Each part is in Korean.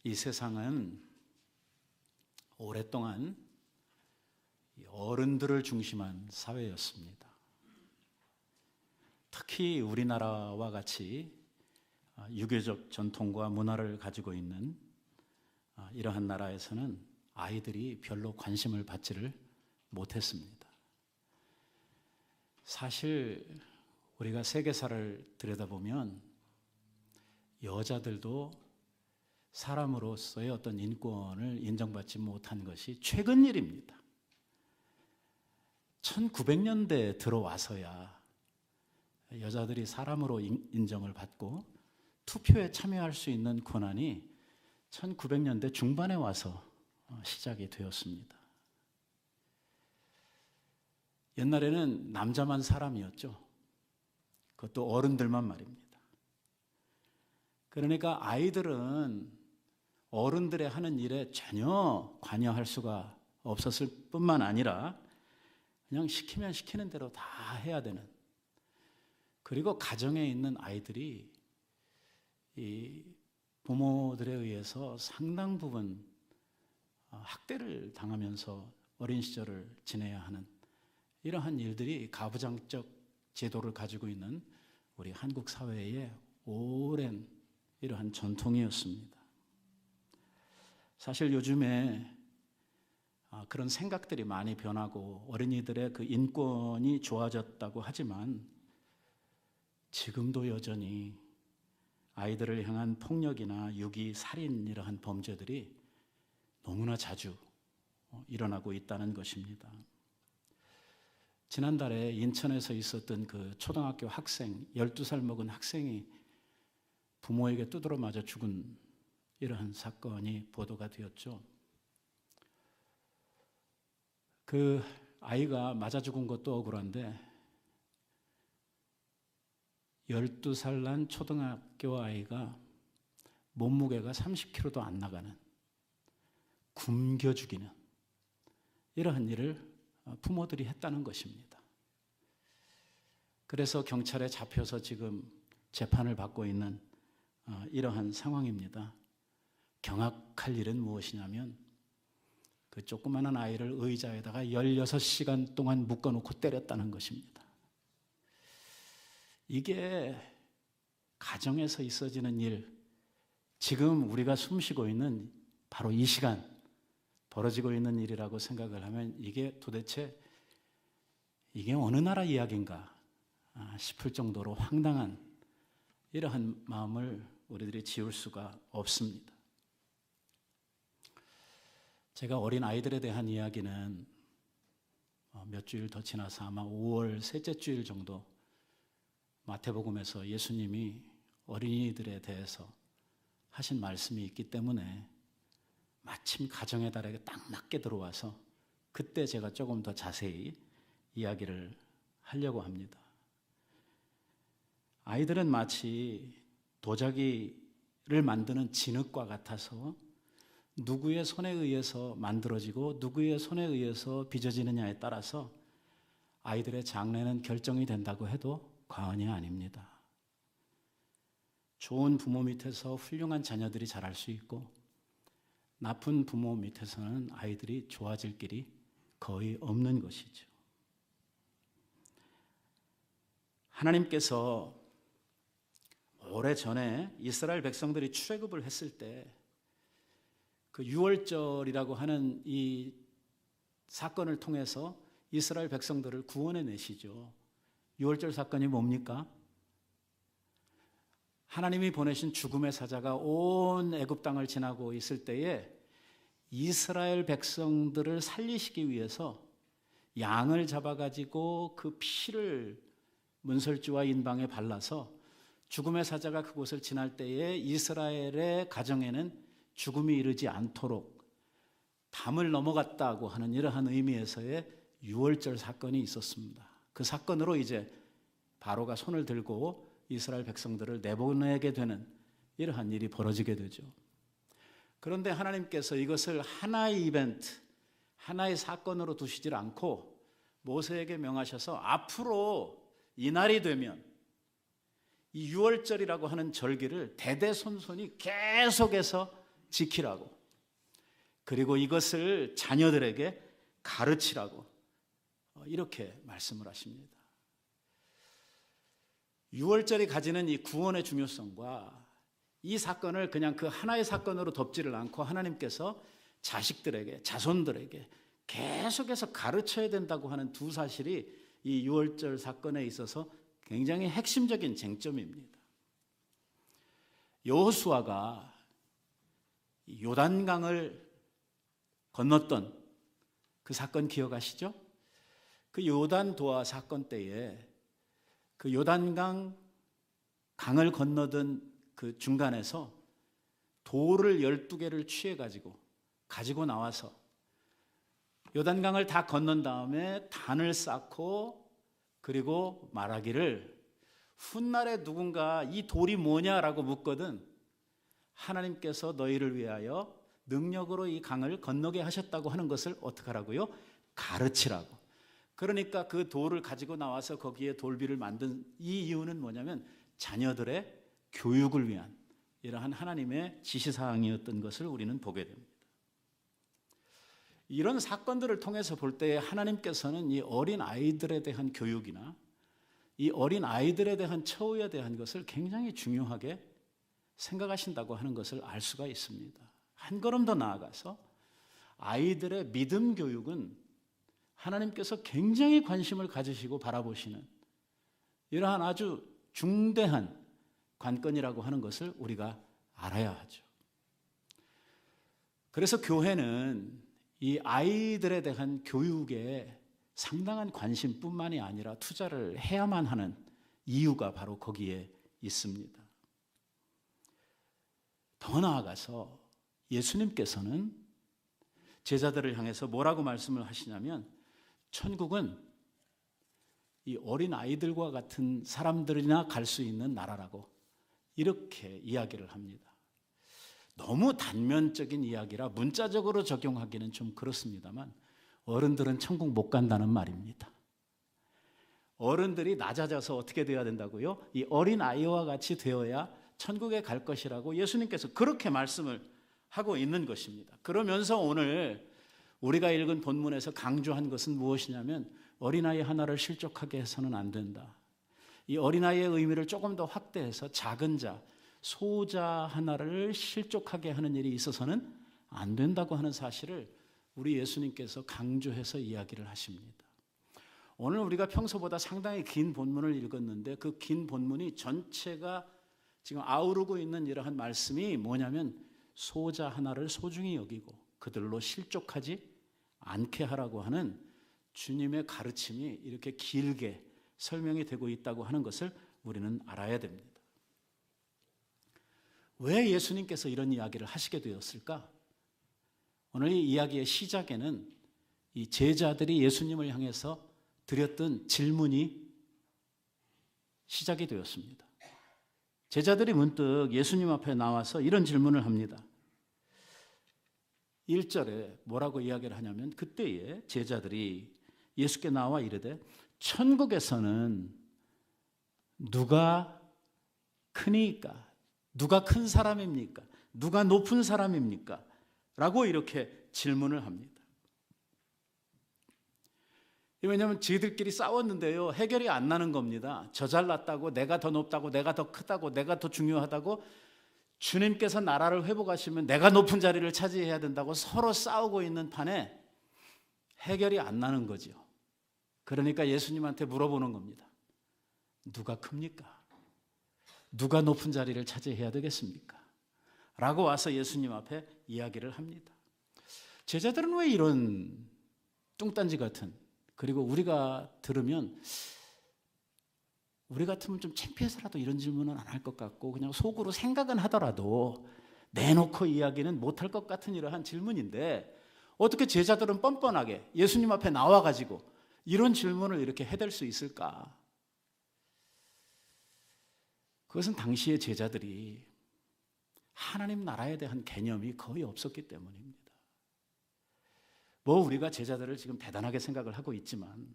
이 세상은 오랫동안 어른들을 중심한 사회였습니다. 특히 우리나라와 같이 유교적 전통과 문화를 가지고 있는 이러한 나라에서는 아이들이 별로 관심을 받지를 못했습니다. 사실 우리가 세계사를 들여다보면 여자들도 사람으로서의 어떤 인권을 인정받지 못한 것이 최근 일입니다. 1900년대에 들어와서야 여자들이 사람으로 인정을 받고 투표에 참여할 수 있는 권한이 1900년대 중반에 와서 시작이 되었습니다. 옛날에는 남자만 사람이었죠. 그것도 어른들만 말입니다. 그러니까 아이들은 어른들의 하는 일에 전혀 관여할 수가 없었을 뿐만 아니라 그냥 시키면 시키는 대로 다 해야 되는, 그리고 가정에 있는 아이들이 이 부모들에 의해서 상당 부분 학대를 당하면서 어린 시절을 지내야 하는 이러한 일들이 가부장적 제도를 가지고 있는 우리 한국 사회의 오랜 이러한 전통이었습니다. 사실 요즘에 그런 생각들이 많이 변하고 어린이들의 그 인권이 좋아졌다고 하지만 지금도 여전히 아이들을 향한 폭력이나 유기, 살인 이러한 범죄들이 너무나 자주 일어나고 있다는 것입니다. 지난달에 인천에서 있었던 그 초등학교 학생, 12살 먹은 학생이 부모에게 두드러 맞아 죽은 이러한 사건이 보도가 되었죠. 그 아이가 맞아 죽은 것도 억울한데 12살 난 초등학교 아이가 몸무게가 30kg도 안 나가는, 굶겨 죽이는 이러한 일을 부모들이 했다는 것입니다. 그래서 경찰에 잡혀서 지금 재판을 받고 있는 이러한 상황입니다. 경악할 일은 무엇이냐면 그 조그마한 아이를 의자에다가 16시간 동안 묶어놓고 때렸다는 것입니다. 이게 가정에서 있어지는 일, 지금 우리가 숨쉬고 있는 바로 이 시간 벌어지고 있는 일이라고 생각을 하면 이게 도대체 이게 어느 나라 이야기인가 싶을 정도로 황당한 이러한 마음을 우리들이 지울 수가 없습니다. 제가 어린 아이들에 대한 이야기는 몇 주일 더 지나서 아마 5월 셋째 주일 정도 마태복음에서 예수님이 어린이들에 대해서 하신 말씀이 있기 때문에 마침 가정의 달에 딱 맞게 들어와서 그때 제가 조금 더 자세히 이야기를 하려고 합니다. 아이들은 마치 도자기를 만드는 진흙과 같아서 누구의 손에 의해서 만들어지고 누구의 손에 의해서 빚어지느냐에 따라서 아이들의 장래는 결정이 된다고 해도 과언이 아닙니다. 좋은 부모 밑에서 훌륭한 자녀들이 자랄 수 있고 나쁜 부모 밑에서는 아이들이 좋아질 길이 거의 없는 것이죠. 하나님께서 오래전에 이스라엘 백성들이 출애굽을 했을 때 그 유월절이라고 하는 이 사건을 통해서 이스라엘 백성들을 구원해 내시죠. 유월절 사건이 뭡니까? 하나님이 보내신 죽음의 사자가 온 애굽 땅을 지나고 있을 때에 이스라엘 백성들을 살리시기 위해서 양을 잡아가지고 그 피를 문설주와 인방에 발라서 죽음의 사자가 그곳을 지날 때에 이스라엘의 가정에는 죽음이 이르지 않도록 담을 넘어갔다고 하는 이러한 의미에서의 유월절 사건이 있었습니다. 그 사건으로 이제 바로가 손을 들고 이스라엘 백성들을 내보내게 되는 이러한 일이 벌어지게 되죠. 그런데 하나님께서 이것을 하나의 이벤트, 하나의 사건으로 두시질 않고 모세에게 명하셔서 앞으로 이 날이 되면 이 유월절이라고 하는 절기를 대대손손이 계속해서 지키라고, 그리고 이것을 자녀들에게 가르치라고 이렇게 말씀을 하십니다. 유월절이 가지는 이 구원의 중요성과 이 사건을 그냥 그 하나의 사건으로 덮지를 않고 하나님께서 자식들에게, 자손들에게 계속해서 가르쳐야 된다고 하는 두 사실이 이 유월절 사건에 있어서 굉장히 핵심적인 쟁점입니다. 여호수아가 요단강을 건넜던 그 사건 기억하시죠? 그 요단도화 사건 때에 그 요단강 강을 건너던 그 중간에서 돌을 12개를 가지고 나와서 요단강을 다 건넌 다음에 단을 쌓고 그리고 말하기를 훗날에 누군가 이 돌이 뭐냐라고 묻거든 하나님께서 너희를 위하여 능력으로 이 강을 건너게 하셨다고 하는 것을 어떻게 하라고요? 가르치라고. 그러니까 그 돌을 가지고 나와서 거기에 돌비를 만든 이 이유는 뭐냐면 자녀들의 교육을 위한 이러한 하나님의 지시사항이었던 것을 우리는 보게 됩니다. 이런 사건들을 통해서 볼 때 하나님께서는 이 어린 아이들에 대한 교육이나 이 어린 아이들에 대한 처우에 대한 것을 굉장히 중요하게 생각하신다고 하는 것을 알 수가 있습니다. 한 걸음 더 나아가서 아이들의 믿음 교육은 하나님께서 굉장히 관심을 가지시고 바라보시는 이러한 아주 중대한 관건이라고 하는 것을 우리가 알아야 하죠. 그래서 교회는 이 아이들에 대한 교육에 상당한 관심뿐만이 아니라 투자를 해야만 하는 이유가 바로 거기에 있습니다. 더 나아가서 예수님께서는 제자들을 향해서 뭐라고 말씀을 하시냐면 천국은 이 어린 아이들과 같은 사람들이나 갈 수 있는 나라라고 이렇게 이야기를 합니다. 너무 단면적인 이야기라 문자적으로 적용하기는 좀 그렇습니다만 어른들은 천국 못 간다는 말입니다. 어른들이 낮아져서 어떻게 되어야 된다고요? 이 어린 아이와 같이 되어야 천국에 갈 것이라고 예수님께서 그렇게 말씀을 하고 있는 것입니다. 그러면서 오늘 우리가 읽은 본문에서 강조한 것은 무엇이냐면 어린아이 하나를 실족하게 해서는 안 된다. 이 어린아이의 의미를 조금 더 확대해서 작은 자, 소자 하나를 실족하게 하는 일이 있어서는 안 된다고 하는 사실을 우리 예수님께서 강조해서 이야기를 하십니다. 오늘 우리가 평소보다 상당히 긴 본문을 읽었는데 그 긴 본문이 전체가 지금 아우르고 있는 이러한 말씀이 뭐냐면 소자 하나를 소중히 여기고 그들로 실족하지 않게 하라고 하는 주님의 가르침이 이렇게 길게 설명이 되고 있다고 하는 것을 우리는 알아야 됩니다. 왜 예수님께서 이런 이야기를 하시게 되었을까? 오늘 이 이야기의 시작에는 이 제자들이 예수님을 향해서 드렸던 질문이 시작이 되었습니다. 제자들이 문득 예수님 앞에 나와서 이런 질문을 합니다. 1절에 뭐라고 이야기를 하냐면 그때에 제자들이 예수께 나와 이르되 천국에서는 누가 크니까? 누가 큰 사람입니까? 누가 높은 사람입니까? 라고 이렇게 질문을 합니다. 왜냐하면 저희들끼리 싸웠는데요 해결이 안 나는 겁니다. 저 잘났다고, 내가 더 높다고, 내가 더 크다고, 내가 더 중요하다고, 주님께서 나라를 회복하시면 내가 높은 자리를 차지해야 된다고 서로 싸우고 있는 판에 해결이 안 나는 거죠. 그러니까 예수님한테 물어보는 겁니다. 누가 큽니까? 누가 높은 자리를 차지해야 되겠습니까? 라고 와서 예수님 앞에 이야기를 합니다. 제자들은 왜 이런 뚱딴지 같은, 그리고 우리가 들으면 우리 같으면 좀 창피해서라도 이런 질문은 안 할 것 같고 그냥 속으로 생각은 하더라도 내놓고 이야기는 못할 것 같은 이러한 질문인데 어떻게 제자들은 뻔뻔하게 예수님 앞에 나와가지고 이런 질문을 이렇게 해댈 수 있을까? 그것은 당시의 제자들이 하나님 나라에 대한 개념이 거의 없었기 때문입니다. 뭐 우리가 제자들을 지금 대단하게 생각을 하고 있지만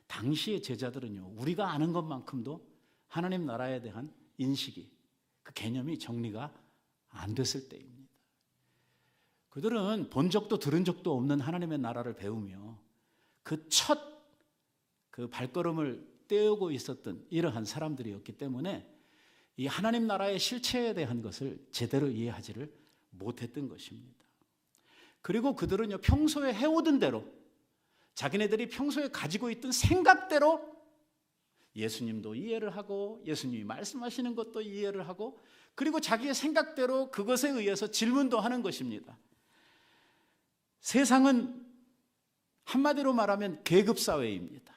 당시의 제자들은요 우리가 아는 것만큼도 하나님 나라에 대한 인식이 그 개념이 정리가 안 됐을 때입니다. 그들은 본 적도 들은 적도 없는 하나님의 나라를 배우며 그 첫 그 발걸음을 떼우고 있었던 이러한 사람들이었기 때문에 이 하나님 나라의 실체에 대한 것을 제대로 이해하지를 못했던 것입니다. 그리고 그들은요, 평소에 해오던 대로, 자기네들이 평소에 가지고 있던 생각대로 예수님도 이해를 하고 예수님이 말씀하시는 것도 이해를 하고, 그리고 자기의 생각대로 그것에 의해서 질문도 하는 것입니다. 세상은 한마디로 말하면 계급사회입니다.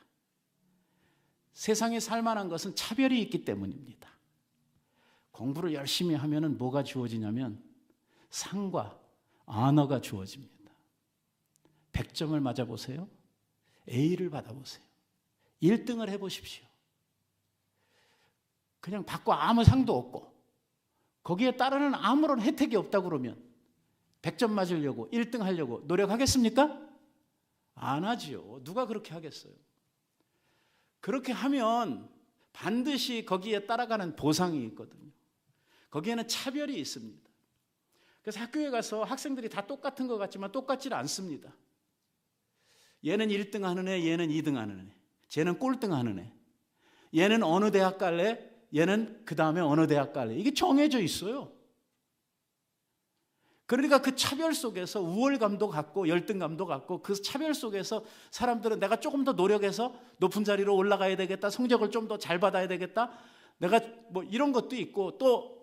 세상에 살만한 것은 차별이 있기 때문입니다. 공부를 열심히 하면 뭐가 주어지냐면 상과 언어가 주어집니다. 100점을 맞아보세요. A를 받아보세요. 1등을 해보십시오. 그냥 받고 아무 상도 없고 거기에 따르는 아무런 혜택이 없다고 그러면 100점 맞으려고 1등 하려고 노력하겠습니까? 안 하지요. 누가 그렇게 하겠어요? 그렇게 하면 반드시 거기에 따라가는 보상이 있거든요. 거기에는 차별이 있습니다. 그래서 학교에 가서 학생들이 다 똑같은 것 같지만 똑같지 않습니다. 얘는 1등 하는 애, 얘는 2등 하는 애, 쟤는 꼴등 하는 애, 얘는 어느 대학 갈래, 얘는 그 다음에 어느 대학 갈래. 이게 정해져 있어요. 그러니까 그 차별 속에서 우월감도 갖고 열등감도 갖고, 그 차별 속에서 사람들은 내가 조금 더 노력해서 높은 자리로 올라가야 되겠다, 성적을 좀 더 잘 받아야 되겠다, 내가 뭐 이런 것도 있고, 또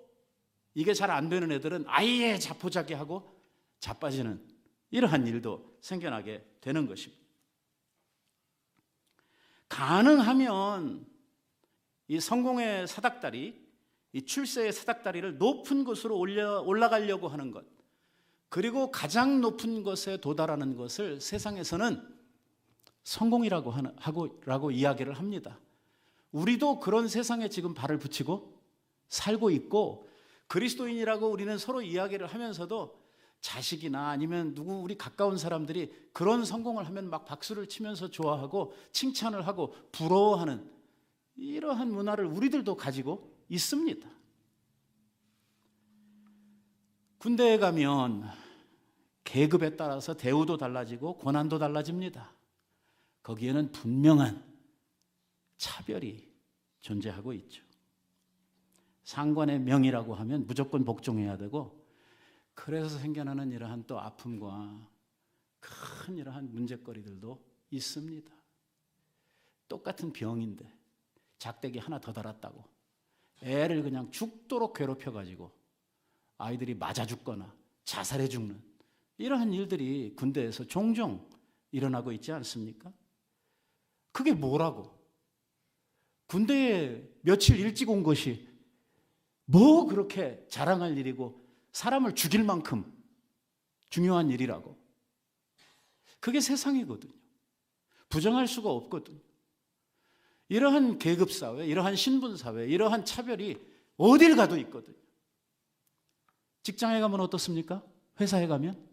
이게 잘 안 되는 애들은 아예 자포자기하고 자빠지는 이러한 일도 생겨나게 되는 것입니다. 가능하면 이 성공의 사닥다리, 이 출세의 사닥다리를 높은 곳으로 올라가려고 하는 것, 그리고 가장 높은 것에 도달하는 것을 세상에서는 성공이라고 이야기를 합니다. 우리도 그런 세상에 지금 발을 붙이고 살고 있고, 그리스도인이라고 우리는 서로 이야기를 하면서도 자식이나 아니면 누구 우리 가까운 사람들이 그런 성공을 하면 막 박수를 치면서 좋아하고 칭찬을 하고 부러워하는 이러한 문화를 우리들도 가지고 있습니다. 군대에 가면 계급에 따라서 대우도 달라지고 권한도 달라집니다. 거기에는 분명한 차별이 존재하고 있죠. 상관의 명이라고 하면 무조건 복종해야 되고, 그래서 생겨나는 이러한 또 아픔과 큰 이러한 문제거리들도 있습니다. 똑같은 병인데 작대기 하나 더 달았다고 애를 그냥 죽도록 괴롭혀가지고 아이들이 맞아 죽거나 자살해 죽는 이러한 일들이 군대에서 종종 일어나고 있지 않습니까? 그게 뭐라고? 군대에 며칠 일찍 온 것이 뭐 그렇게 자랑할 일이고 사람을 죽일 만큼 중요한 일이라고? 그게 세상이거든요. 부정할 수가 없거든요. 이러한 계급사회, 이러한 신분사회, 이러한 차별이 어딜 가도 있거든요. 직장에 가면 어떻습니까? 회사에 가면?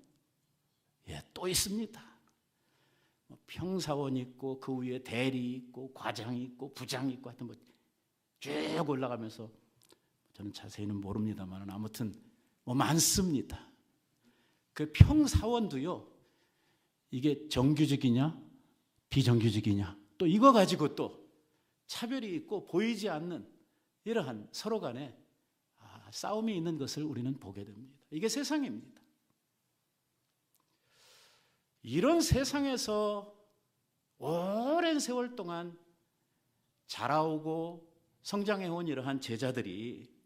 또 있습니다. 평사원 있고 그 위에 대리 있고 과장이 있고 부장이 있고 하여튼 쭉 올라가면서, 저는 자세히는 모릅니다만 아무튼 많습니다. 그 평사원도요, 이게 정규직이냐 비정규직이냐 또 이거 가지고 또 차별이 있고 보이지 않는 이러한 서로 간에 싸움이 있는 것을 우리는 보게 됩니다. 이게 세상입니다. 이런 세상에서 오랜 세월 동안 자라오고 성장해온 이러한 제자들이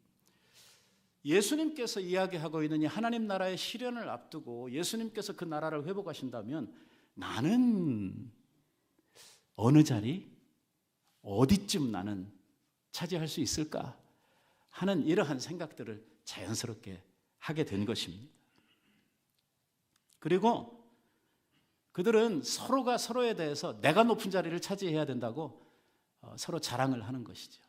예수님께서 이야기하고 있는 이 하나님 나라의 실현을 앞두고 예수님께서 그 나라를 회복하신다면 나는 어느 자리, 어디쯤 나는 차지할 수 있을까 하는 이러한 생각들을 자연스럽게 하게 된 것입니다. 그리고 그들은 서로가 서로에 대해서 내가 높은 자리를 차지해야 된다고 서로 자랑을 하는 것이죠.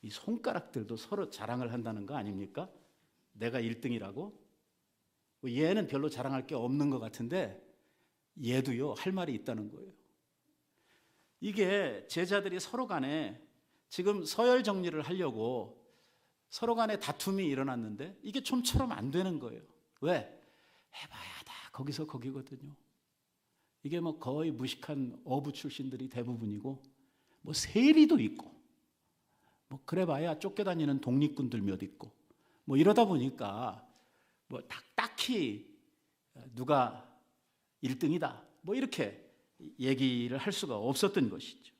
이 손가락들도 서로 자랑을 한다는 거 아닙니까? 내가 1등이라고? 얘는 별로 자랑할 게 없는 것 같은데 얘도요, 할 말이 있다는 거예요. 이게 제자들이 서로 간에 지금 서열 정리를 하려고 서로 간에 다툼이 일어났는데 이게 좀처럼 안 되는 거예요. 왜? 해봐야 다 거기서 거기거든요. 이게 뭐 거의 무식한 어부 출신들이 대부분이고 뭐 세리도 있고 뭐 그래봐야 쫓겨다니는 독립군들 몇 있고 뭐 이러다 보니까 뭐 딱히 누가 1등이다 뭐 이렇게 얘기를 할 수가 없었던 것이죠.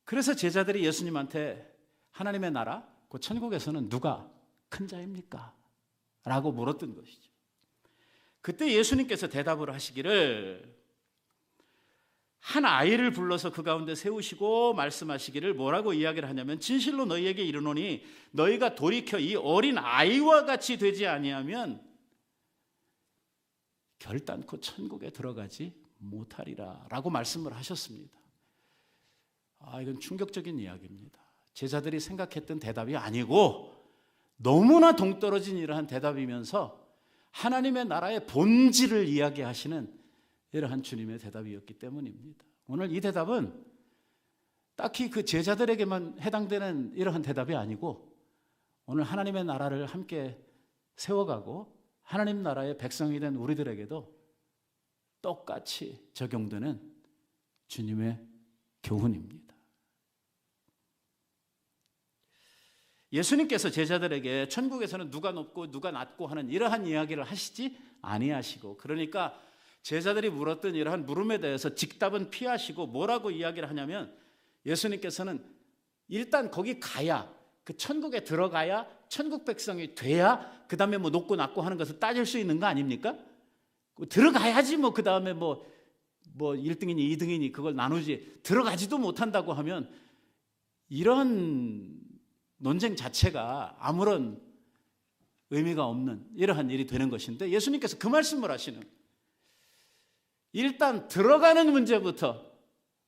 그래서 제자들이 예수님한테 하나님의 나라, 그 천국에서는 누가 큰 자입니까? 라고 물었던 것이죠. 그때 예수님께서 대답을 하시기를, 한 아이를 불러서 그 가운데 세우시고 말씀하시기를 뭐라고 이야기를 하냐면, 진실로 너희에게 이르노니 너희가 돌이켜 이 어린 아이와 같이 되지 아니하면 결단코 천국에 들어가지 못하리라 라고 말씀을 하셨습니다. 이건 충격적인 이야기입니다. 제자들이 생각했던 대답이 아니고 너무나 동떨어진 이러한 대답이면서 하나님의 나라의 본질을 이야기하시는 이러한 주님의 대답이었기 때문입니다. 오늘 이 대답은 딱히 그 제자들에게만 해당되는 이러한 대답이 아니고 오늘 하나님의 나라를 함께 세워가고 하나님 나라의 백성이 된 우리들에게도 똑같이 적용되는 주님의 교훈입니다. 예수님께서 제자들에게 천국에서는 누가 높고 누가 낮고 하는 이러한 이야기를 하시지 아니하시고, 그러니까 제자들이 물었던 이러한 물음에 대해서 직답은 피하시고 뭐라고 이야기를 하냐면, 예수님께서는 일단 거기 가야, 그 천국에 들어가야 천국 백성이 돼야 그 다음에 뭐 높고 낮고 하는 것을 따질 수 있는 거 아닙니까? 들어가야지 뭐 그 다음에 뭐 1등이니 2등이니 그걸 나누지, 들어가지도 못한다고 하면 이런 논쟁 자체가 아무런 의미가 없는 이러한 일이 되는 것인데, 예수님께서 그 말씀을 하시는, 일단 들어가는 문제부터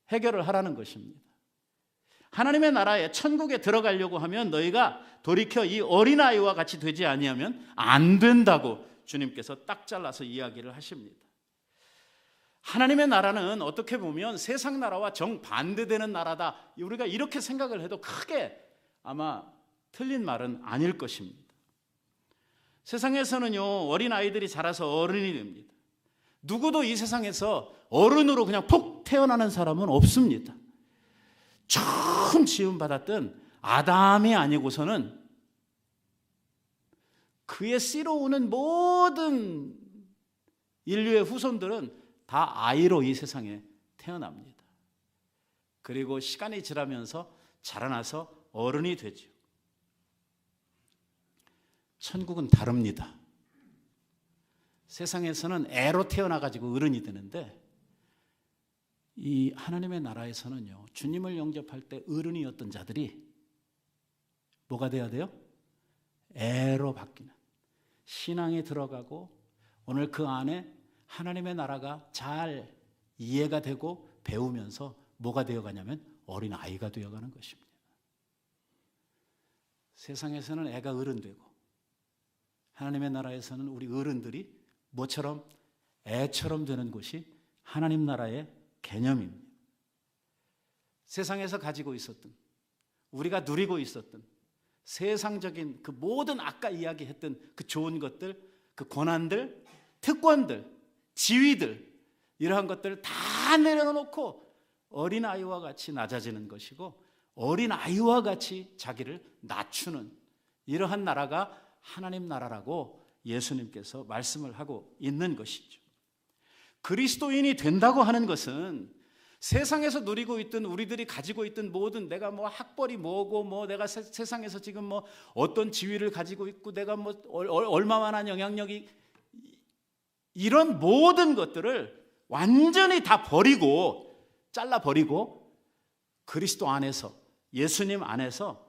해결을 하라는 것입니다. 하나님의 나라에 천국에 들어가려고 하면 너희가 돌이켜 이 어린아이와 같이 되지 아니하면 안 된다고 주님께서 딱 잘라서 이야기를 하십니다. 하나님의 나라는 어떻게 보면 세상 나라와 정반대되는 나라다, 우리가 이렇게 생각을 해도 크게 아마 틀린 말은 아닐 것입니다. 세상에서는요, 어린아이들이 자라서 어른이 됩니다. 누구도 이 세상에서 어른으로 그냥 푹 태어나는 사람은 없습니다. 처음 지음받았던 아담이 아니고서는 그의 씨로 오는 모든 인류의 후손들은 다 아이로 이 세상에 태어납니다. 그리고 시간이 지나면서 자라나서 어른이 되죠. 천국은 다릅니다. 세상에서는 애로 태어나가지고 어른이 되는데, 이 하나님의 나라에서는요, 주님을 영접할 때 어른이었던 자들이 뭐가 돼야 돼요? 애로 바뀌는, 신앙에 들어가고 오늘 그 안에 하나님의 나라가 잘 이해가 되고 배우면서 뭐가 되어가냐면 어린아이가 되어가는 것입니다. 세상에서는 애가 어른 되고 하나님의 나라에서는 우리 어른들이 뭐처럼? 애처럼 되는 것이 하나님 나라의 개념입니다. 세상에서 가지고 있었던, 우리가 누리고 있었던 세상적인 그 모든 아까 이야기했던 그 좋은 것들, 그 권한들, 특권들, 지위들, 이러한 것들을 다 내려놓고 어린아이와 같이 낮아지는 것이고, 어린아이와 같이 자기를 낮추는 이러한 나라가 하나님 나라라고 예수님께서 말씀을 하고 있는 것이죠. 그리스도인이 된다고 하는 것은 세상에서 누리고 있던, 우리들이 가지고 있던 모든, 내가 뭐 학벌이 뭐고, 뭐 내가 세상에서 지금 뭐 어떤 지위를 가지고 있고, 내가 뭐 얼마만한 영향력이, 이런 모든 것들을 완전히 다 버리고, 잘라버리고 그리스도 안에서, 예수님 안에서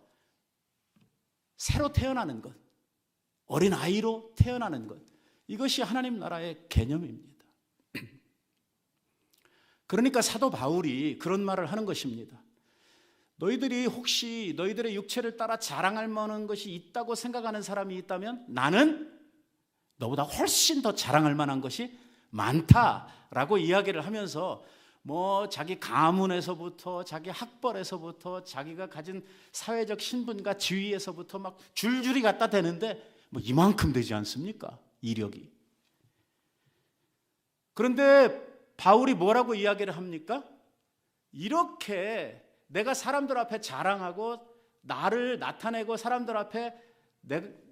새로 태어나는 것, 어린아이로 태어나는 것, 이것이 하나님 나라의 개념입니다. 그러니까 사도 바울이 그런 말을 하는 것입니다. 너희들이 혹시 너희들의 육체를 따라 자랑할 만한 것이 있다고 생각하는 사람이 있다면 나는 너보다 훨씬 더 자랑할 만한 것이 많다라고 이야기를 하면서, 뭐 자기 가문에서부터 자기 학벌에서부터 자기가 가진 사회적 신분과 지위에서부터 막 줄줄이 갖다 대는데, 뭐 이만큼 되지 않습니까? 이력이. 그런데 바울이 뭐라고 이야기를 합니까? 이렇게 내가 사람들 앞에 자랑하고 나를 나타내고 사람들 앞에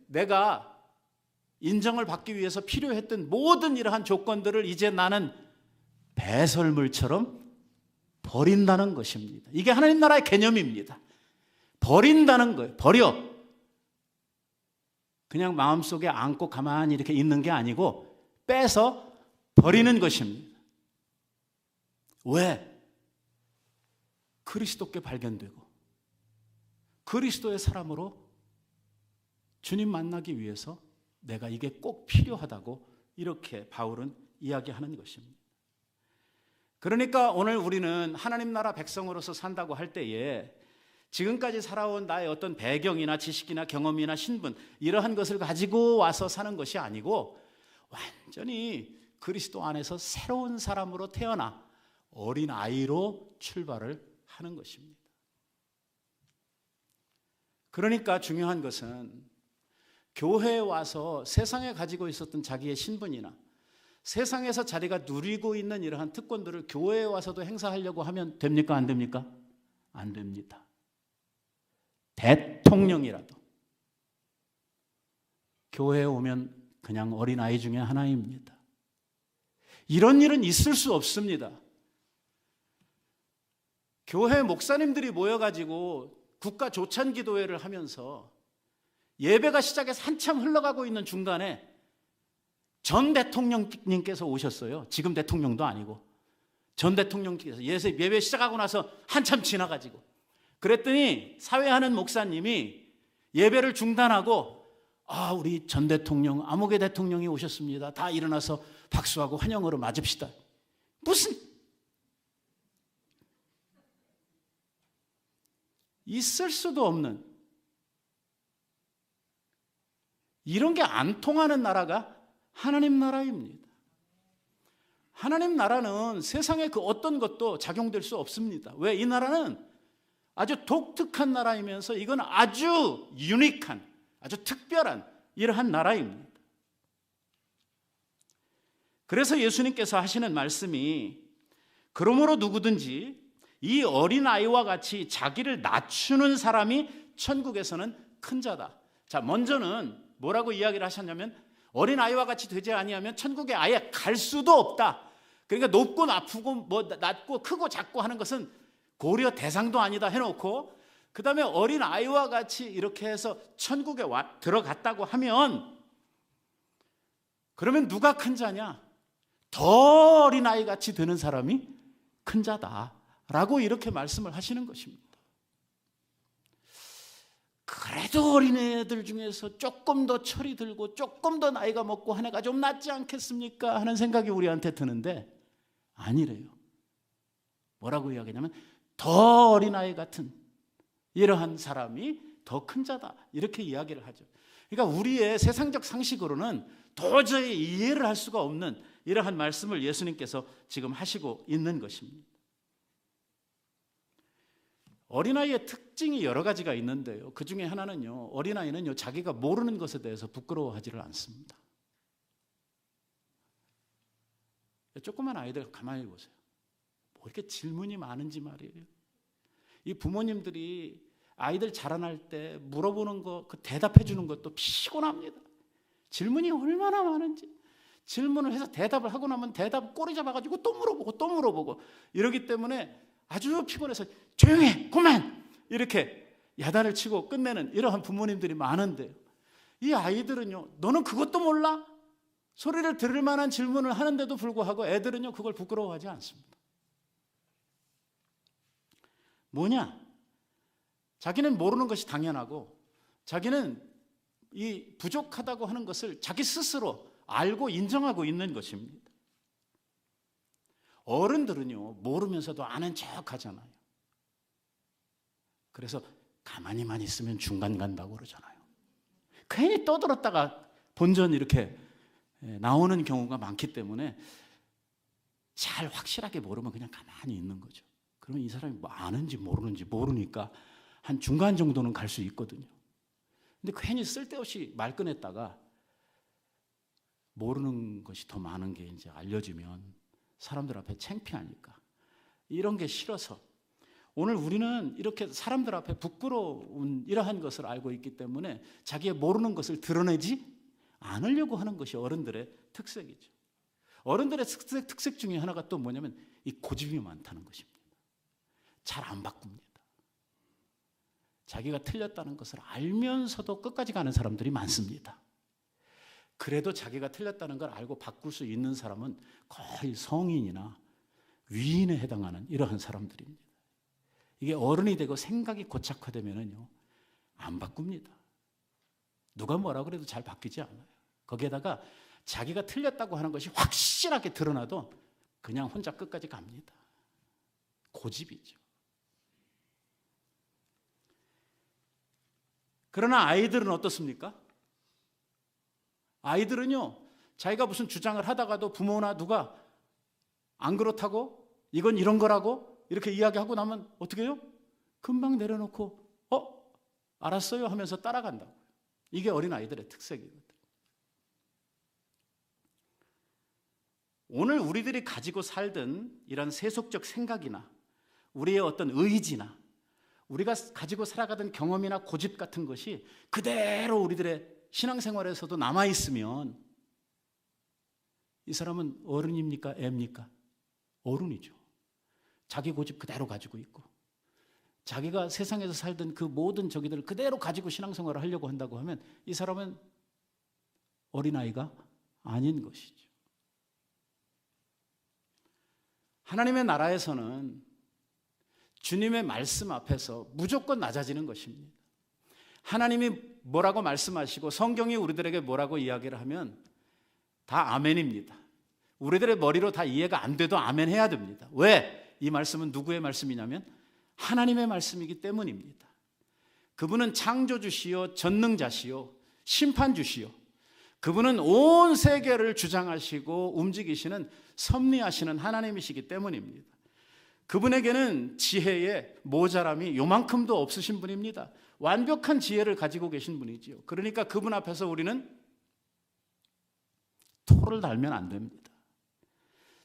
내가 인정을 받기 위해서 필요했던 모든 이러한 조건들을 이제 나는 배설물처럼 버린다는 것입니다. 이게 하나님 나라의 개념입니다. 버린다는 거예요. 버려. 그냥 마음속에 안고 가만히 이렇게 있는 게 아니고 빼서 버리는 것입니다. 왜? 그리스도께 발견되고 그리스도의 사람으로 주님 만나기 위해서 내가 이게 꼭 필요하다고 이렇게 바울은 이야기하는 것입니다. 그러니까 오늘 우리는 하나님 나라 백성으로서 산다고 할 때에 지금까지 살아온 나의 어떤 배경이나 지식이나 경험이나 신분 이러한 것을 가지고 와서 사는 것이 아니고 완전히 그리스도 안에서 새로운 사람으로 태어나 어린 아이로 출발을 하는 것입니다. 그러니까 중요한 것은 교회에 와서 세상에 가지고 있었던 자기의 신분이나 세상에서 자기가 누리고 있는 이러한 특권들을 교회에 와서도 행사하려고 하면 됩니까? 안 됩니까? 안 됩니다. 대통령이라도 교회에 오면 그냥 어린아이 중에 하나입니다. 이런 일은 있을 수 없습니다. 교회 목사님들이 모여가지고 국가 조찬기도회를 하면서 예배가 시작해서 한참 흘러가고 있는 중간에 전 대통령님께서 오셨어요. 지금 대통령도 아니고 전 대통령께서 예배 시작하고 나서 한참 지나가지고 그랬더니 사회하는 목사님이 예배를 중단하고 우리 전 대통령 아무개 대통령이 오셨습니다. 다 일어나서 박수하고 환영으로 맞읍시다. 무슨 있을 수도 없는 이런 게 안 통하는 나라가 하나님 나라입니다. 하나님 나라는 세상의 그 어떤 것도 작용될 수 없습니다. 왜? 이 나라는 아주 독특한 나라이면서 이건 아주 유니크한, 아주 특별한 이러한 나라입니다. 그래서 예수님께서 하시는 말씀이 그러므로 누구든지 이 어린아이와 같이 자기를 낮추는 사람이 천국에서는 큰 자다. 자, 먼저는 뭐라고 이야기를 하셨냐면 어린아이와 같이 되지 아니하면 천국에 아예 갈 수도 없다. 그러니까 높고 나쁘고 낮고 크고 작고 하는 것은 고려 대상도 아니다 해놓고 그 다음에 어린아이와 같이 이렇게 해서 천국에 들어갔다고 하면 그러면 누가 큰 자냐? 더 어린아이 같이 되는 사람이 큰 자다라고 이렇게 말씀을 하시는 것입니다. 그래도 어린애들 중에서 조금 더 철이 들고 조금 더 나이가 먹고 한 애가 좀 낫지 않겠습니까? 하는 생각이 우리한테 드는데 아니래요. 뭐라고 이야기하냐면 더 어린아이 같은 이러한 사람이 더 큰 자다 이렇게 이야기를 하죠. 그러니까 우리의 세상적 상식으로는 도저히 이해를 할 수가 없는 이러한 말씀을 예수님께서 지금 하시고 있는 것입니다. 어린아이의 특징이 여러 가지가 있는데요. 그 중에 하나는요, 어린아이는요, 자기가 모르는 것에 대해서 부끄러워하지를 않습니다. 조그만 아이들 가만히 보세요. 뭐 이렇게 질문이 많은지 말이에요. 이 부모님들이 아이들 자라날 때 물어보는 거, 그 대답해 주는 것도 피곤합니다. 질문이 얼마나 많은지. 질문을 해서 대답을 하고 나면 대답 꼬리 잡아가지고 또 물어보고 또 물어보고 이러기 때문에 아주 피곤해서 조용해 그만 이렇게 야단을 치고 끝내는 이러한 부모님들이 많은데요. 이 아이들은요, 너는 그것도 몰라? 소리를 들을 만한 질문을 하는데도 불구하고 애들은요, 그걸 부끄러워하지 않습니다. 뭐냐? 자기는 모르는 것이 당연하고 자기는 이 부족하다고 하는 것을 자기 스스로 알고 인정하고 있는 것입니다. 어른들은요, 모르면서도 아는 척 하잖아요. 그래서 가만히만 있으면 중간 간다고 그러잖아요. 괜히 떠들었다가 본전 이렇게 나오는 경우가 많기 때문에 잘 확실하게 모르면 그냥 가만히 있는 거죠. 그러면 이 사람이 뭐 아는지 모르는지 모르니까 한 중간 정도는 갈 수 있거든요. 근데 괜히 쓸데없이 말 꺼냈다가 모르는 것이 더 많은 게 이제 알려지면 사람들 앞에 창피하니까 이런 게 싫어서 오늘 우리는 이렇게 사람들 앞에 부끄러운 이러한 것을 알고 있기 때문에 자기의 모르는 것을 드러내지 않으려고 하는 것이 어른들의 특색이죠. 어른들의 특색 중에 하나가 또 뭐냐면 이 고집이 많다는 것입니다. 잘 안 바꿉니다. 자기가 틀렸다는 것을 알면서도 끝까지 가는 사람들이 많습니다. 그래도 자기가 틀렸다는 걸 알고 바꿀 수 있는 사람은 거의 성인이나 위인에 해당하는 이러한 사람들입니다. 이게 어른이 되고 생각이 고착화되면은요, 안 바꿉니다. 누가 뭐라 그래도 잘 바뀌지 않아요. 거기에다가 자기가 틀렸다고 하는 것이 확실하게 드러나도 그냥 혼자 끝까지 갑니다. 고집이죠. 그러나 아이들은 어떻습니까? 아이들은요, 자기가 무슨 주장을 하다가도 부모나 누가 안 그렇다고 이건 이런 거라고 이렇게 이야기하고 나면 어떻게 해요? 금방 내려놓고 알았어요 하면서 따라간다고. 이게 어린아이들의 특색이거든. 오늘 우리들이 가지고 살던 이런 세속적 생각이나 우리의 어떤 의지나 우리가 가지고 살아가던 경험이나 고집 같은 것이 그대로 우리들의 신앙생활에서도 남아있으면 이 사람은 어른입니까? 애입니까? 어른이죠. 자기 고집 그대로 가지고 있고 자기가 세상에서 살던 그 모든 저기들을 그대로 가지고 신앙생활을 하려고 한다고 하면 이 사람은 어린아이가 아닌 것이죠. 하나님의 나라에서는 주님의 말씀 앞에서 무조건 낮아지는 것입니다. 하나님이 뭐라고 말씀하시고 성경이 우리들에게 뭐라고 이야기를 하면 다 아멘입니다. 우리들의 머리로 다 이해가 안 돼도 아멘 해야 됩니다. 왜? 이 말씀은 누구의 말씀이냐면 하나님의 말씀이기 때문입니다. 그분은 창조주시요 전능자시요 심판주시요 그분은 온 세계를 주장하시고 움직이시는 섭리하시는 하나님이시기 때문입니다. 그분에게는 지혜의 모자람이 요만큼도 없으신 분입니다. 완벽한 지혜를 가지고 계신 분이지요. 그러니까 그분 앞에서 우리는 토를 달면 안 됩니다.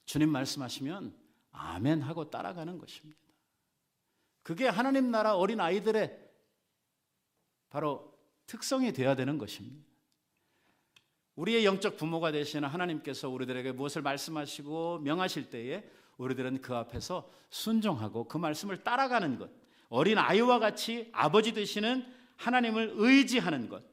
주님 말씀하시면 아멘 하고 따라가는 것입니다. 그게 하나님 나라 어린 아이들의 바로 특성이 되어야 되는 것입니다. 우리의 영적 부모가 되시는 하나님께서 우리들에게 무엇을 말씀하시고 명하실 때에 우리들은 그 앞에서 순종하고 그 말씀을 따라가는 것, 어린 아이와 같이 아버지 되시는 하나님을 의지하는 것,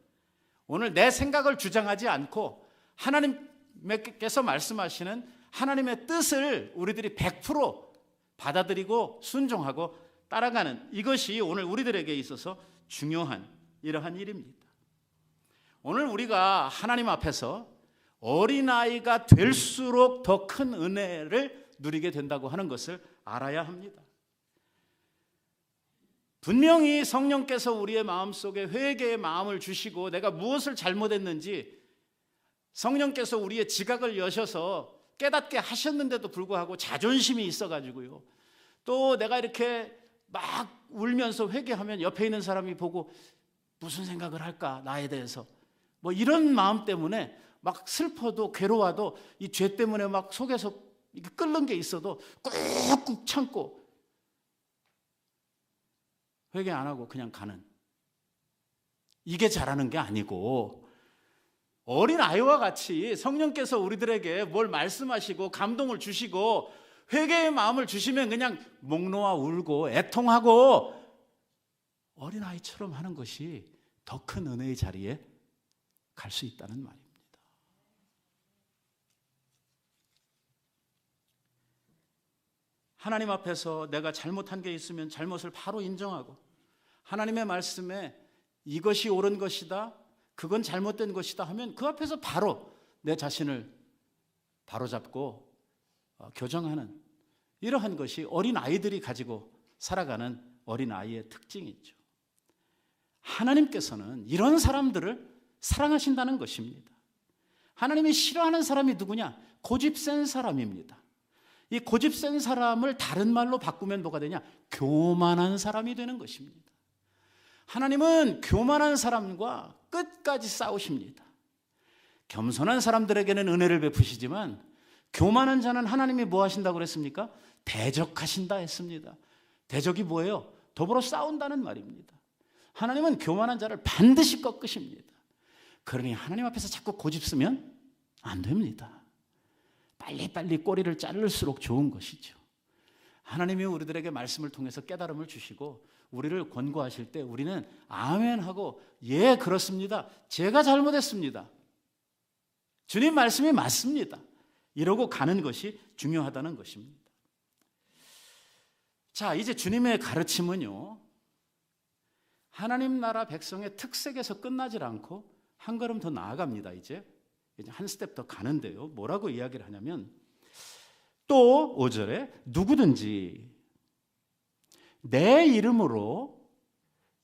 오늘 내 생각을 주장하지 않고 하나님께서 말씀하시는 하나님의 뜻을 우리들이 100% 받아들이고 순종하고 따라가는 이것이 오늘 우리들에게 있어서 중요한 이러한 일입니다. 오늘 우리가 하나님 앞에서 어린아이가 될수록 더 큰 은혜를 누리게 된다고 하는 것을 알아야 합니다. 분명히 성령께서 우리의 마음속에 회개의 마음을 주시고 내가 무엇을 잘못했는지 성령께서 우리의 지각을 여셔서 깨닫게 하셨는데도 불구하고 자존심이 있어가지고요. 또 내가 이렇게 막 울면서 회개하면 옆에 있는 사람이 보고 무슨 생각을 할까 나에 대해서 뭐 이런 마음 때문에 막 슬퍼도 괴로워도 이 죄 때문에 막 속에서 이렇게 끓는 게 있어도 꾹꾹 참고 회개 안 하고 그냥 가는, 이게 잘하는 게 아니고 어린 아이와 같이 성령께서 우리들에게 뭘 말씀하시고 감동을 주시고 회개의 마음을 주시면 그냥 목 놓아 울고 애통하고 어린 아이처럼 하는 것이 더 큰 은혜의 자리에 갈 수 있다는 말입니다. 하나님 앞에서 내가 잘못한 게 있으면 잘못을 바로 인정하고 하나님의 말씀에 이것이 옳은 것이다, 그건 잘못된 것이다 하면 그 앞에서 바로 내 자신을 바로잡고 교정하는 이러한 것이 어린 아이들이 가지고 살아가는 어린 아이의 특징이죠. 하나님께서는 이런 사람들을 사랑하신다는 것입니다. 하나님이 싫어하는 사람이 누구냐? 고집센 사람입니다. 이 고집센 사람을 다른 말로 바꾸면 뭐가 되냐? 교만한 사람이 되는 것입니다. 하나님은 교만한 사람과 끝까지 싸우십니다. 겸손한 사람들에게는 은혜를 베푸시지만 교만한 자는 하나님이 뭐 하신다고 그랬습니까? 대적하신다 했습니다. 대적이 뭐예요? 더불어 싸운다는 말입니다. 하나님은 교만한 자를 반드시 꺾으십니다. 그러니 하나님 앞에서 자꾸 고집 쓰면 안 됩니다. 빨리빨리 꼬리를 자를수록 좋은 것이죠. 하나님이 우리들에게 말씀을 통해서 깨달음을 주시고 우리를 권고하실 때 우리는 아멘 하고 예 그렇습니다. 제가 잘못했습니다. 주님 말씀이 맞습니다. 이러고 가는 것이 중요하다는 것입니다. 자, 이제 주님의 가르침은요, 하나님 나라 백성의 특색에서 끝나질 않고 한 걸음 더 나아갑니다. 이제 한 스텝 더 가는데요. 뭐라고 이야기를 하냐면 또 5절에 누구든지 내 이름으로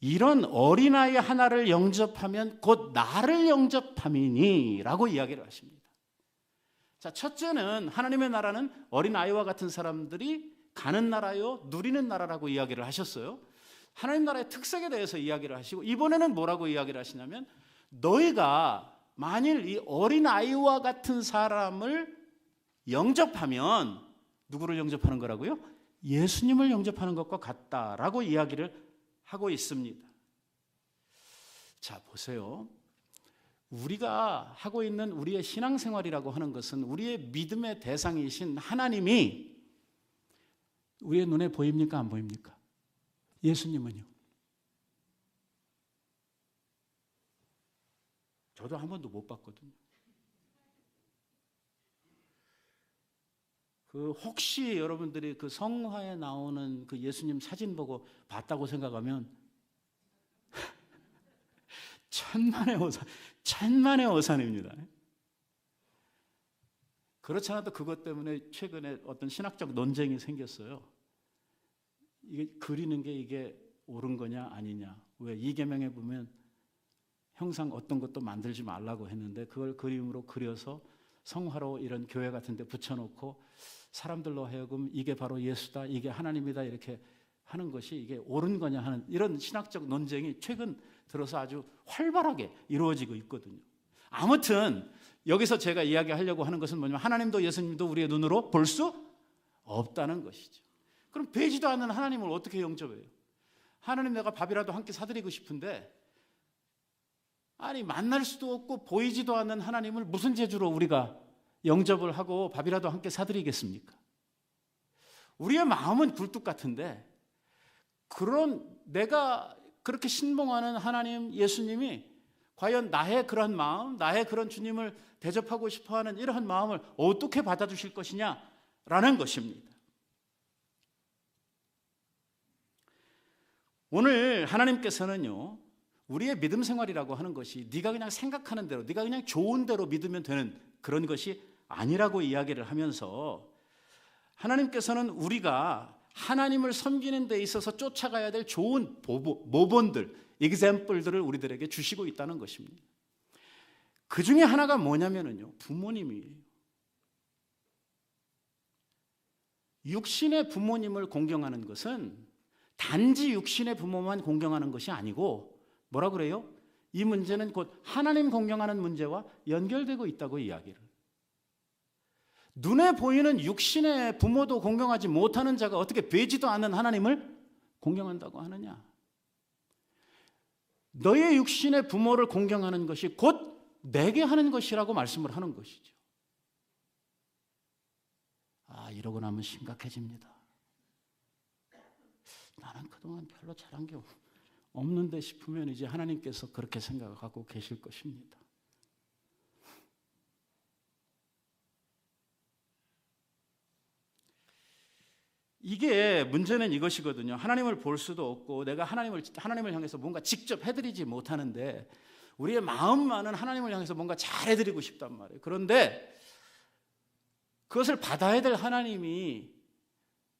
이런 어린아이 하나를 영접하면 곧 나를 영접함이니 라고 이야기를 하십니다. 자, 첫째는 하나님의 나라는 어린아이와 같은 사람들이 가는 나라요 누리는 나라라고 이야기를 하셨어요. 하나님 나라의 특색에 대해서 이야기를 하시고 이번에는 뭐라고 이야기를 하시냐면 너희가 만일 이 어린아이와 같은 사람을 영접하면 누구를 영접하는 거라고요? 예수님을 영접하는 것과 같다라고 이야기를 하고 있습니다. 자, 보세요. 우리가 하고 있는 우리의 신앙생활이라고 하는 것은 우리의 믿음의 대상이신 하나님이 우리의 눈에 보입니까? 안 보입니까? 예수님은요? 저도 한 번도 못 봤거든요. 혹시 여러분들이 그 성화에 나오는 그 예수님 사진 보고 봤다고 생각하면 천만의 오산입니다. 그렇지 않아도 그것 때문에 최근에 어떤 신학적 논쟁이 생겼어요. 이게 그리는 게 이게 옳은 거냐 아니냐. 왜 이계명에 보면 형상 어떤 것도 만들지 말라고 했는데 그걸 그림으로 그려서 성화로 이런 교회 같은 데 붙여놓고 사람들로 하여금 이게 바로 예수다, 이게 하나님이다 이렇게 하는 것이 이게 옳은 거냐 하는 이런 신학적 논쟁이 최근 들어서 아주 활발하게 이루어지고 있거든요. 아무튼 여기서 제가 이야기하려고 하는 것은 뭐냐면 하나님도 예수님도 우리의 눈으로 볼 수 없다는 것이죠. 그럼 뵈지도 않는 하나님을 어떻게 영접해요? 하나님 내가 밥이라도 한 끼 사드리고 싶은데 아니 만날 수도 없고 보이지도 않는 하나님을 무슨 재주로 우리가 영접을 하고 밥이라도 함께 사드리겠습니까? 우리의 마음은 굴뚝 같은데 그런 내가 그렇게 신봉하는 하나님 예수님이 과연 나의 그런 마음, 나의 그런 주님을 대접하고 싶어하는 이러한 마음을 어떻게 받아주실 것이냐라는 것입니다. 오늘 하나님께서는요 우리의 믿음 생활이라고 하는 것이 네가 그냥 생각하는 대로 네가 그냥 좋은 대로 믿으면 되는 그런 것이 아니라고 이야기를 하면서 하나님께서는 우리가 하나님을 섬기는 데 있어서 쫓아가야 될 좋은 모본들, example들을 우리들에게 주시고 있다는 것입니다. 그 중에 하나가 뭐냐면요 부모님이에요. 육신의 부모님을 공경하는 것은 단지 육신의 부모만 공경하는 것이 아니고 뭐라 그래요? 이 문제는 곧 하나님 공경하는 문제와 연결되고 있다고 이야기를. 눈에 보이는 육신의 부모도 공경하지 못하는 자가 어떻게 뵈지도 않는 하나님을 공경한다고 하느냐? 너의 육신의 부모를 공경하는 것이 곧 내게 하는 것이라고 말씀을 하는 것이죠. 이러고 나면 심각해집니다. 나는 그동안 별로 잘한 게 없는데 싶으면 이제 하나님께서 그렇게 생각하고 계실 것입니다. 이게 문제는 이것이거든요. 하나님을 볼 수도 없고 내가 하나님을 향해서 뭔가 직접 해드리지 못하는데 우리의 마음만은 하나님을 향해서 뭔가 잘해드리고 싶단 말이에요. 그런데 그것을 받아야 될 하나님이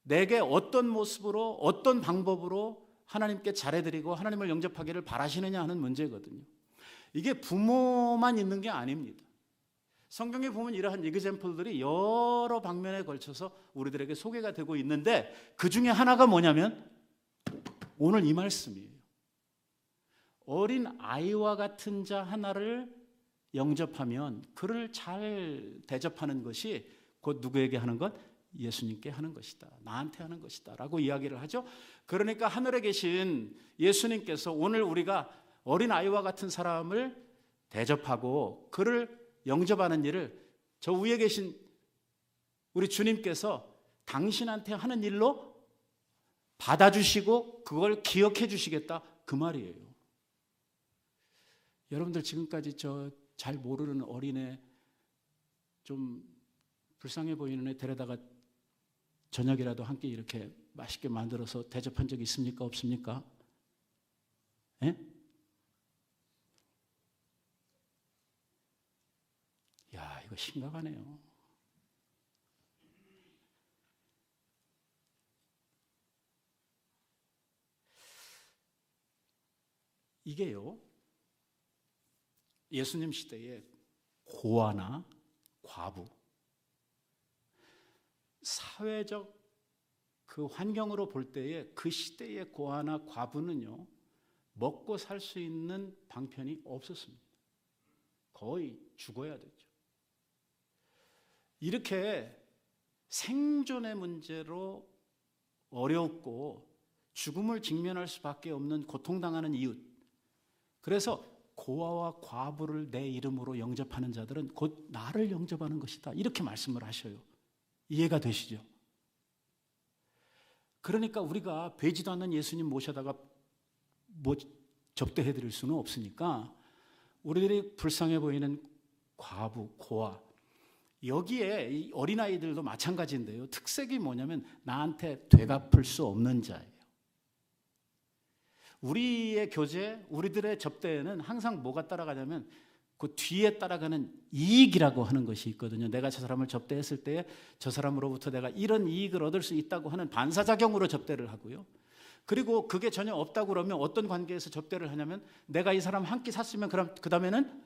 내게 어떤 모습으로 어떤 방법으로 하나님께 잘해드리고 하나님을 영접하기를 바라시느냐 하는 문제거든요. 이게 부모만 있는 게 아닙니다. 성경에 보면 이러한 example들이 여러 방면에 걸쳐서 우리들에게 소개가 되고 있는데 그 중에 하나가 뭐냐면 오늘 이 말씀이에요. 어린 아이와 같은 자 하나를 영접하면 그를 잘 대접하는 것이 곧 누구에게 하는 것? 예수님께 하는 것이다. 나한테 하는 것이다 라고 이야기를 하죠. 그러니까 하늘에 계신 예수님께서 오늘 우리가 어린 아이와 같은 사람을 대접하고 그를 영접하는 일을 저 위에 계신 우리 주님께서 당신한테 하는 일로 받아주시고 그걸 기억해 주시겠다 그 말이에요. 여러분들 지금까지 저 잘 모르는 어린애, 좀 불쌍해 보이는 애 데려다가 저녁이라도 함께 이렇게 맛있게 만들어서 대접한 적 있습니까? 없습니까? 예? 야, 이거 심각하네요. 이게요, 예수님 시대에 고아나 과부, 사회적 그 환경으로 볼 때에 그 시대의 고아나 과부는요, 먹고 살 수 있는 방편이 없었습니다. 거의 죽어야 됐죠. 이렇게 생존의 문제로 어렵고 죽음을 직면할 수밖에 없는 고통당하는 이웃, 그래서 고아와 과부를 내 이름으로 영접하는 자들은 곧 나를 영접하는 것이다 이렇게 말씀을 하셔요. 이해가 되시죠? 그러니까 우리가 뵈지도 않는 예수님 모셔다가 뭐 접대해 드릴 수는 없으니까 우리들이 불쌍해 보이는 과부, 고아, 여기에 이 어린아이들도 마찬가지인데요, 특색이 뭐냐면 나한테 되갚을 수 없는 자예요. 우리의 교제, 우리들의 접대에는 항상 뭐가 따라가냐면 그 뒤에 따라가는 이익이라고 하는 것이 있거든요. 내가 저 사람을 접대했을 때 저 사람으로부터 내가 이런 이익을 얻을 수 있다고 하는 반사작용으로 접대를 하고요. 그리고 그게 전혀 없다고 그러면 어떤 관계에서 접대를 하냐면 내가 이 사람 한 끼 샀으면 그럼 그 다음에는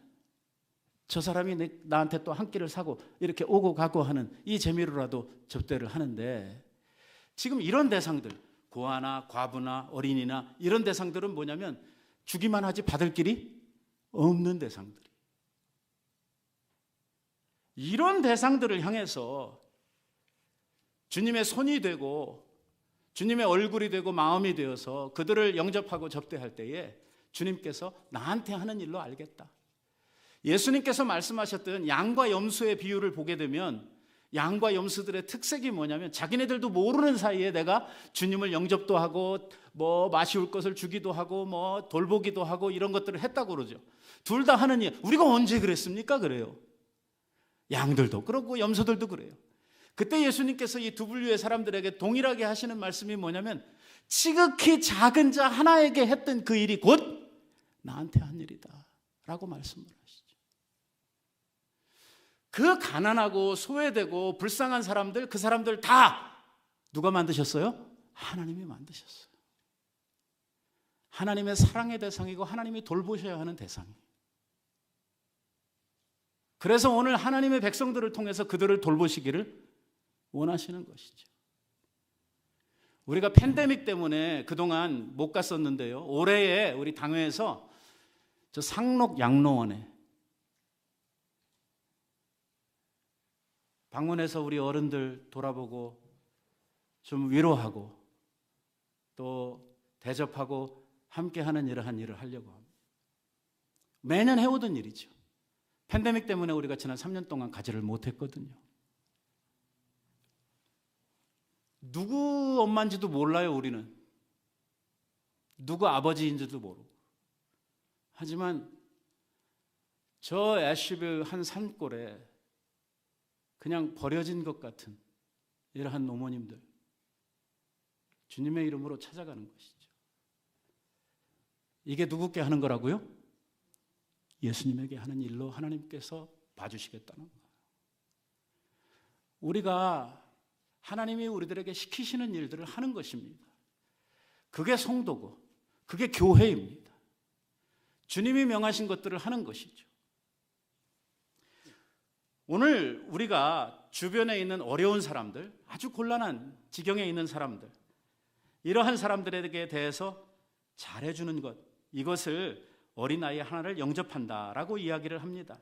저 사람이 나한테 또 한 끼를 사고 이렇게 오고 가고 하는 이 재미로라도 접대를 하는데, 지금 이런 대상들, 고아나 과부나 어린이나 이런 대상들은 뭐냐면 주기만 하지 받을 길이 없는 대상들. 이런 대상들을 향해서 주님의 손이 되고 주님의 얼굴이 되고 마음이 되어서 그들을 영접하고 접대할 때에 주님께서 나한테 하는 일로 알겠다. 예수님께서 말씀하셨던 양과 염소의 비유를 보게 되면 양과 염소들의 특색이 뭐냐면 자기네들도 모르는 사이에 내가 주님을 영접도 하고 뭐 마시울 것을 주기도 하고 뭐 돌보기도 하고 이런 것들을 했다고 그러죠. 둘 다 하는 일. 우리가 언제 그랬습니까? 그래요. 양들도 그렇고 염소들도 그래요. 그때 예수님께서 이 두 분류의 사람들에게 동일하게 하시는 말씀이 뭐냐면 지극히 작은 자 하나에게 했던 그 일이 곧 나한테 한 일이다 라고 말씀을 하시죠. 그 가난하고 소외되고 불쌍한 사람들, 그 사람들 다 누가 만드셨어요? 하나님이 만드셨어요. 하나님의 사랑의 대상이고 하나님이 돌보셔야 하는 대상이에요. 그래서 오늘 하나님의 백성들을 통해서 그들을 돌보시기를 원하시는 것이죠. 우리가 팬데믹 때문에 그동안 못 갔었는데요, 올해에 우리 당회에서 저 상록 양로원에 방문해서 우리 어른들 돌아보고 좀 위로하고 또 대접하고 함께하는 이러한 일을 하려고 합니다. 매년 해오던 일이죠. 팬데믹 때문에 우리가 지난 3년 동안 가지를 못했거든요. 누구 엄마인지도 몰라요. 우리는 누구 아버지인지도 모르고. 하지만 저 애쉬빌 한 산골에 그냥 버려진 것 같은 이러한 노모님들, 주님의 이름으로 찾아가는 것이죠. 이게 누구께 하는 거라고요? 예수님에게 하는 일로 하나님께서 봐주시겠다는 거예요. 우리가 하나님이 우리들에게 시키시는 일들을 하는 것입니다. 그게 성도고 그게 교회입니다. 주님이 명하신 것들을 하는 것이죠. 오늘 우리가 주변에 있는 어려운 사람들, 아주 곤란한 지경에 있는 사람들, 이러한 사람들에게 대해서 잘해주는 것, 이것을 어린아이 하나를 영접한다라고 이야기를 합니다.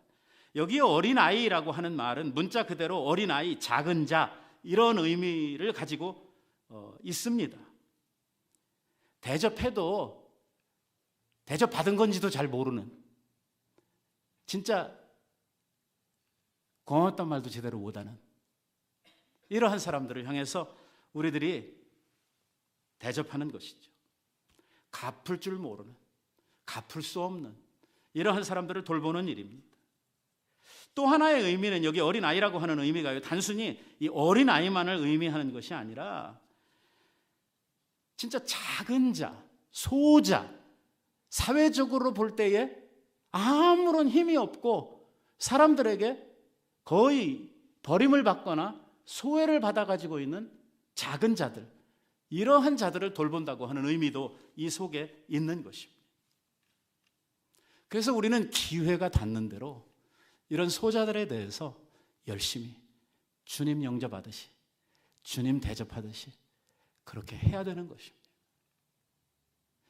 여기 어린아이라고 하는 말은 문자 그대로 어린아이, 작은 자 이런 의미를 가지고 있습니다. 대접해도 대접받은 건지도 잘 모르는, 진짜 고맙단 말도 제대로 못하는 이러한 사람들을 향해서 우리들이 대접하는 것이죠. 갚을 줄 모르는, 갚을 수 없는 이러한 사람들을 돌보는 일입니다. 또 하나의 의미는 여기 어린아이라고 하는 의미가 단순히 이 어린아이만을 의미하는 것이 아니라 진짜 작은 자, 소자, 사회적으로 볼 때에 아무런 힘이 없고 사람들에게 거의 버림을 받거나 소외를 받아가지고 있는 작은 자들, 이러한 자들을 돌본다고 하는 의미도 이 속에 있는 것입니다. 그래서 우리는 기회가 닿는 대로 이런 소자들에 대해서 열심히 주님 영접하듯이, 주님 대접하듯이 그렇게 해야 되는 것입니다.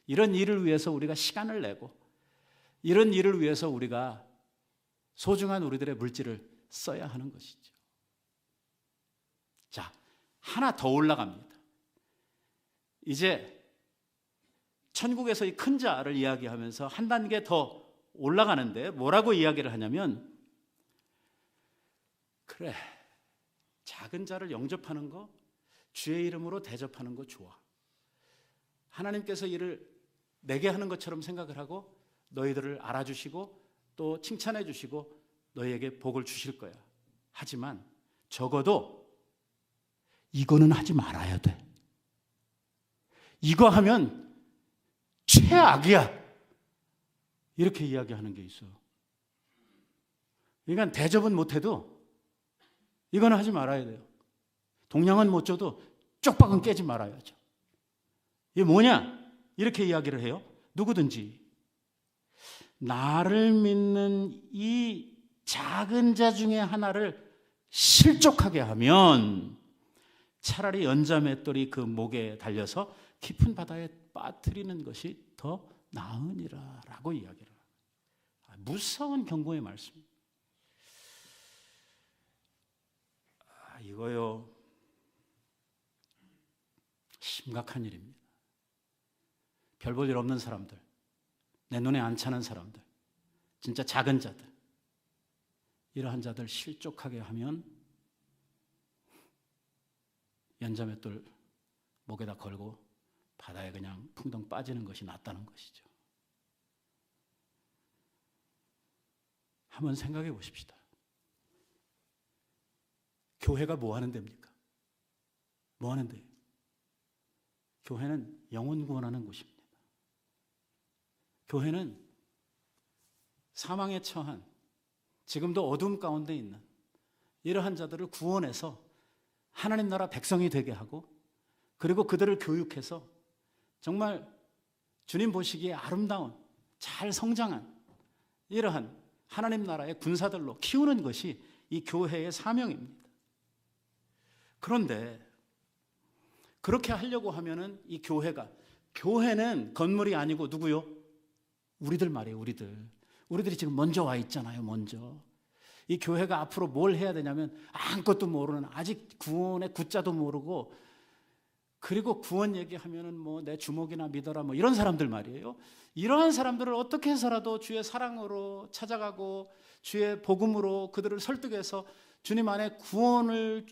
이런 일을 위해서 우리가 시간을 내고, 이런 일을 위해서 우리가 소중한 우리들의 물질을 써야 하는 것이죠. 자, 하나 더 올라갑니다. 이제 천국에서 이 큰 자를 이야기하면서 한 단계 더 올라가는데 뭐라고 이야기를 하냐면, 그래, 작은 자를 영접하는 거, 주의 이름으로 대접하는 거 좋아. 하나님께서 이를 내게 하는 것처럼 생각을 하고 너희들을 알아주시고 또 칭찬해 주시고 너희에게 복을 주실 거야. 하지만 적어도 이거는 하지 말아야 돼. 이거 하면 최악이야. 이렇게 이야기하는 게 있어요. 그러니까 대접은 못해도 이거는 하지 말아야 돼요. 동량은 못 줘도 쪽박은 깨지 말아야죠. 이게 뭐냐? 이렇게 이야기를 해요. 누구든지 나를 믿는 이 작은 자 중에 하나를 실족하게 하면 차라리 연자맷돌이 그 목에 달려서 깊은 바다에 빠뜨리는 것이 더 나으니라 라고 이야기를 합니다. 무서운 경고의 말씀. 이거요, 심각한 일입니다. 별 볼 일 없는 사람들, 내 눈에 안 차는 사람들, 진짜 작은 자들, 이러한 자들 실족하게 하면 연자맷돌 목에다 걸고 바다에 그냥 풍덩 빠지는 것이 낫다는 것이죠. 한번 생각해 보십시다. 교회가 뭐 하는 데입니까? 뭐 하는 데예요? 교회는 영혼 구원하는 곳입니다. 교회는 사망에 처한, 지금도 어둠 가운데 있는 이러한 자들을 구원해서 하나님 나라 백성이 되게 하고, 그리고 그들을 교육해서 정말 주님 보시기에 아름다운, 잘 성장한 이러한 하나님 나라의 군사들로 키우는 것이 이 교회의 사명입니다. 그런데 그렇게 하려고 하면은 이 교회는 건물이 아니고 누구요? 우리들 말이에요. 우리들이 지금 먼저 와 있잖아요. 먼저 이 교회가 앞으로 뭘 해야 되냐면 아무것도 모르는, 아직 구원의 구자도 모르고, 그리고 구원 얘기하면은 뭐 내 주먹이나 믿어라 뭐 이런 사람들 말이에요. 이러한 사람들을 어떻게 해서라도 주의 사랑으로 찾아가고 주의 복음으로 그들을 설득해서 주님 안에 구원을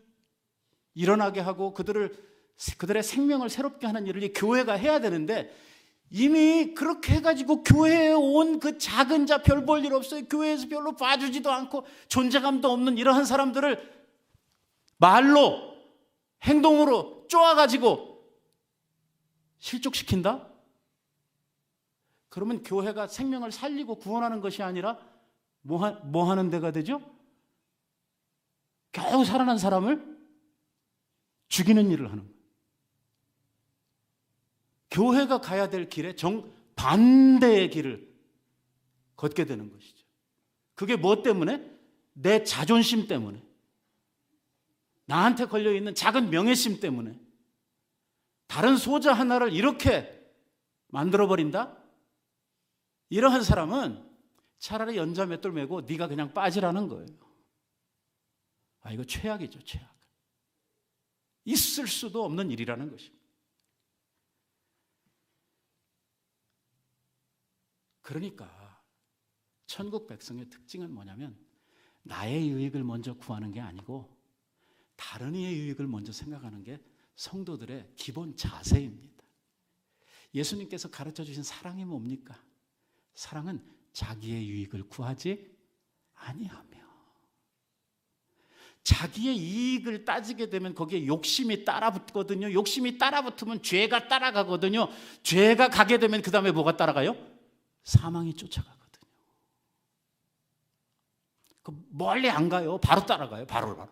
일어나게 하고 그들의 생명을 새롭게 하는 일을 이 교회가 해야 되는데, 이미 그렇게 해가지고 교회에 온 그 작은 자 별 볼 일 없어요. 교회에서 별로 봐주지도 않고 존재감도 없는 이러한 사람들을 말로, 행동으로 쪼아가지고 실족시킨다? 그러면 교회가 생명을 살리고 구원하는 것이 아니라 뭐 하는 데가 되죠? 겨우 살아난 사람을 죽이는 일을 하는 거예요. 교회가 가야 될 길에 정반대의 길을 걷게 되는 것이죠. 그게 뭐 때문에? 내 자존심 때문에, 나한테 걸려있는 작은 명예심 때문에 다른 소자 하나를 이렇게 만들어버린다? 이러한 사람은 차라리 연자 맷돌 메고 네가 그냥 빠지라는 거예요. 아, 이거 최악이죠, 최악. 있을 수도 없는 일이라는 것입니다. 그러니까 천국 백성의 특징은 뭐냐면 나의 유익을 먼저 구하는 게 아니고 다른 이의 유익을 먼저 생각하는 게 성도들의 기본 자세입니다. 예수님께서 가르쳐 주신 사랑이 뭡니까? 사랑은 자기의 유익을 구하지 아니하며. 자기의 이익을 따지게 되면 거기에 욕심이 따라붙거든요. 욕심이 따라붙으면 죄가 따라가거든요. 죄가 가게 되면 그 다음에 뭐가 따라가요? 사망이 쫓아가거든요. 멀리 안 가요. 바로 따라가요. 바로.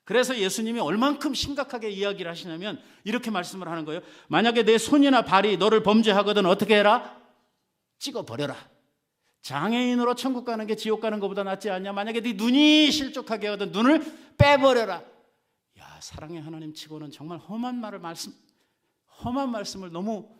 그래서 예수님이 얼만큼 심각하게 이야기를 하시냐면 이렇게 말씀을 하는 거예요. 만약에 내 손이나 발이 너를 범죄하거든 어떻게 해라? 찍어버려라. 장애인으로 천국 가는 게 지옥 가는 것보다 낫지 않냐? 만약에 네 눈이 실족하게 하거든 눈을 빼버려라. 야, 사랑의 하나님 치고는 정말 험한 말씀을 너무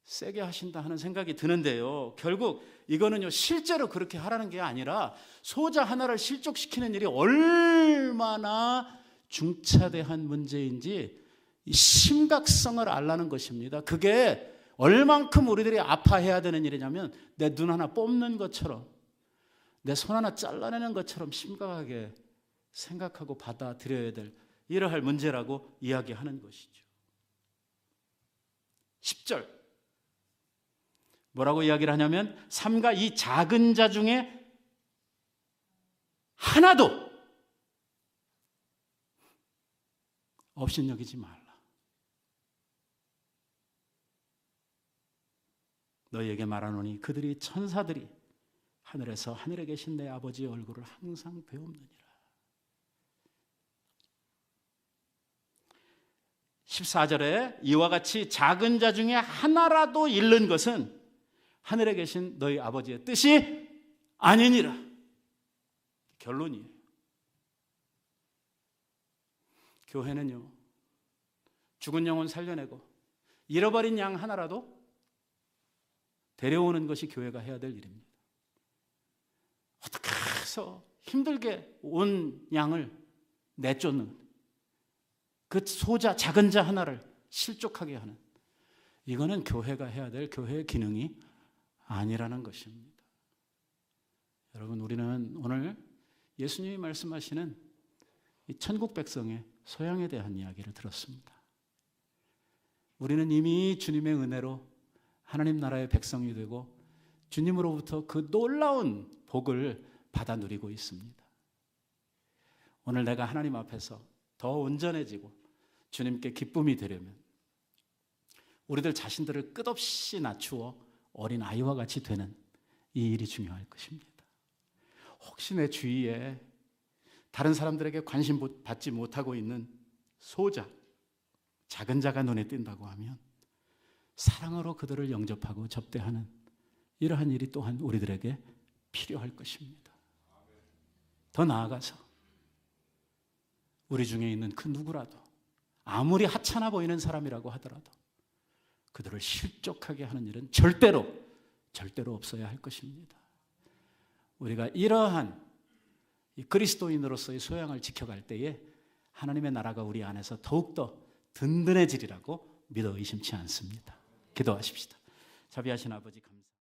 세게 하신다 하는 생각이 드는데요. 결국 이거는요, 실제로 그렇게 하라는 게 아니라 소자 하나를 실족시키는 일이 얼마나 중차대한 문제인지 이 심각성을 알라는 것입니다. 그게 얼만큼 우리들이 아파해야 되는 일이냐면 내 눈 하나 뽑는 것처럼 내 손 하나 잘라내는 것처럼 심각하게 생각하고 받아들여야 될 이러할 문제라고 이야기하는 것이죠. 10절 뭐라고 이야기를 하냐면 삼가 이 작은 자 중에 하나도 업신여기지 말라. 너희에게 말하노니 그들이 천사들이 하늘에서 하늘에 계신 내 아버지의 얼굴을 항상 배웁느니라. 14절에 이와 같이 작은 자 중에 하나라도 잃는 것은 하늘에 계신 너희 아버지의 뜻이 아니니라. 결론이에요. 교회는요, 죽은 영혼 살려내고 잃어버린 양 하나라도 데려오는 것이 교회가 해야 될 일입니다. 어떻게 해서 힘들게 온 양을 내쫓는 그 소자, 작은 자 하나를 실족하게 하는, 이거는 교회가 해야 될 교회의 기능이 아니라는 것입니다. 여러분, 우리는 오늘 예수님이 말씀하시는 이 천국 백성의 소양에 대한 이야기를 들었습니다. 우리는 이미 주님의 은혜로 하나님 나라의 백성이 되고 주님으로부터 그 놀라운 복을 받아 누리고 있습니다. 오늘 내가 하나님 앞에서 더 온전해지고 주님께 기쁨이 되려면 우리들 자신들을 끝없이 낮추어 어린 아이와 같이 되는 이 일이 중요할 것입니다. 혹시 내 주위에 다른 사람들에게 관심 받지 못하고 있는 소자, 작은 자가 눈에 띈다고 하면 사랑으로 그들을 영접하고 접대하는 이러한 일이 또한 우리들에게 필요할 것입니다. 더 나아가서 우리 중에 있는 그 누구라도 아무리 하찮아 보이는 사람이라고 하더라도 그들을 실족하게 하는 일은 절대로 없어야 할 것입니다. 우리가 이러한 이 그리스도인으로서의 소양을 지켜갈 때에 하나님의 나라가 우리 안에서 더욱더 든든해지리라고 믿어 의심치 않습니다. 기도하십시다. 자비하신 아버지 감사합니다.